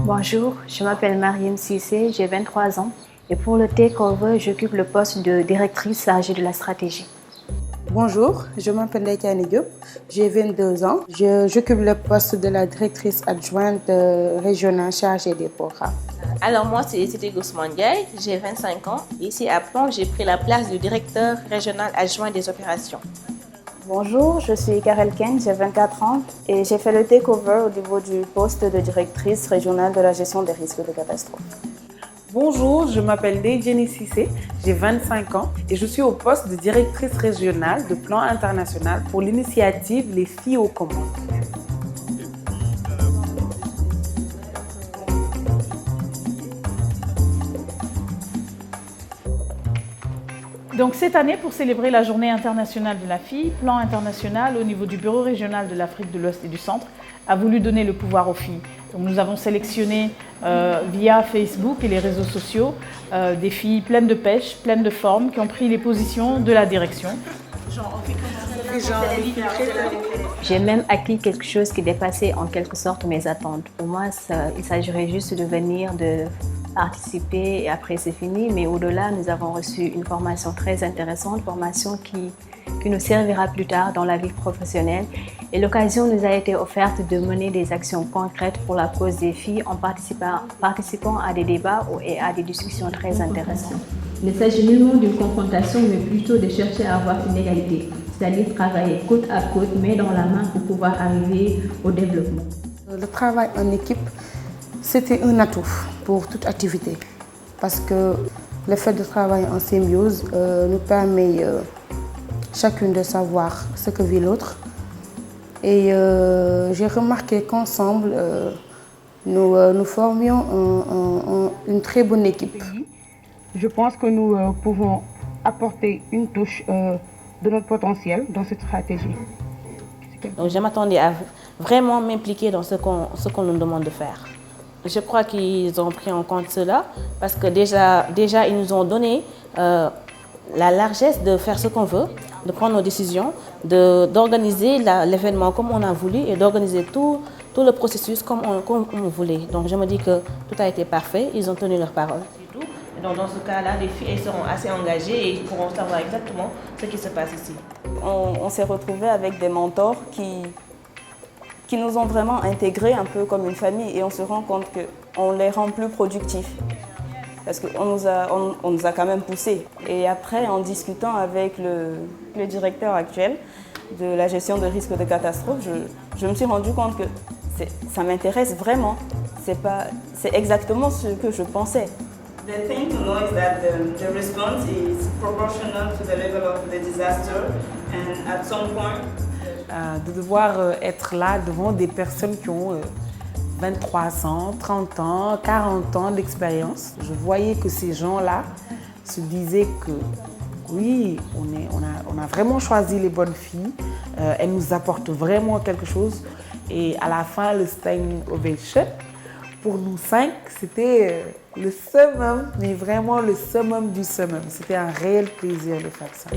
Bonjour, je m'appelle Mariam Cissé, j'ai 23 ans et pour le takeover, j'occupe le poste de directrice chargée de la stratégie. Bonjour, je m'appelle Leïkani Diop, j'ai 22 ans. J'occupe le poste de la directrice adjointe régionale chargée des programmes. Alors moi, c'est Siti Gusman Ndiaye, j'ai 25 ans. Ici à Plon, j'ai pris la place du directeur régional adjoint des opérations. Bonjour, je suis Karel Ken, j'ai 24 ans et j'ai fait le takeover au niveau du poste de directrice régionale de la gestion des risques de catastrophe. Bonjour, je m'appelle Leïkani Cissé, j'ai 25 ans et je suis au poste de directrice régionale de plan international pour l'initiative Les filles aux commandes. Donc cette année, pour célébrer la Journée internationale de la fille, Plan international au niveau du Bureau régional de l'Afrique de l'Ouest et du Centre a voulu donner le pouvoir aux filles. Donc nous avons sélectionné via Facebook et les réseaux sociaux des filles pleines de pêche, pleines de forme, qui ont pris les positions de la direction. J'ai même acquis quelque chose qui dépassait en quelque sorte mes attentes. Pour moi, il s'agirait juste de venir, de participer et après c'est fini. Mais au-delà, nous avons reçu une formation très intéressante, formation qui nous servira plus tard dans la vie professionnelle. Et l'occasion nous a été offerte de mener des actions concrètes pour la cause des filles en participant à des débats et à des discussions très intéressantes. Il ne s'agit nullement d'une confrontation, mais plutôt de chercher à avoir une égalité, c'est-à-dire travailler côte à côte, main dans la main pour pouvoir arriver au développement. Le travail en équipe, c'était un atout pour toute activité parce que le fait de travailler en symbiose nous permet chacune de savoir ce que vit l'autre. Et j'ai remarqué qu'ensemble, nous formions une très bonne équipe. Je pense que nous pouvons apporter une touche de notre potentiel dans cette stratégie. Donc je m'attendais à vraiment m'impliquer dans ce qu'on nous demande de faire. Je crois qu'ils ont pris en compte cela parce que déjà ils nous ont donné la largesse de faire ce qu'on veut, de prendre nos décisions, d'organiser l'événement comme on a voulu et d'organiser tout le processus comme on voulait. Donc je me dis que tout a été parfait, ils ont tenu leur parole. Et donc dans ce cas-là, les filles elles seront assez engagées et ils pourront savoir exactement ce qui se passe ici. On s'est retrouvés avec des mentors qui nous ont vraiment intégrés un peu comme une famille et on se rend compte qu'on les rend plus productifs. Parce qu'on nous a quand même poussés. Et après, en discutant avec le directeur actuel de la gestion de risques de catastrophe, je me suis rendu compte que ça m'intéresse vraiment. C'est exactement ce que je pensais. The thing to know is that the response is proportional to the level of the disaster and at some point de devoir être là devant des personnes qui ont 23 ans, 30 ans, 40 ans d'expérience. Je voyais que ces gens-là se disaient que oui, on a vraiment choisi les bonnes filles, elles nous apportent vraiment quelque chose. Et à la fin, le standing ovation, pour nous 5, c'était le summum, mais vraiment le summum du summum. C'était un réel plaisir de faire ça.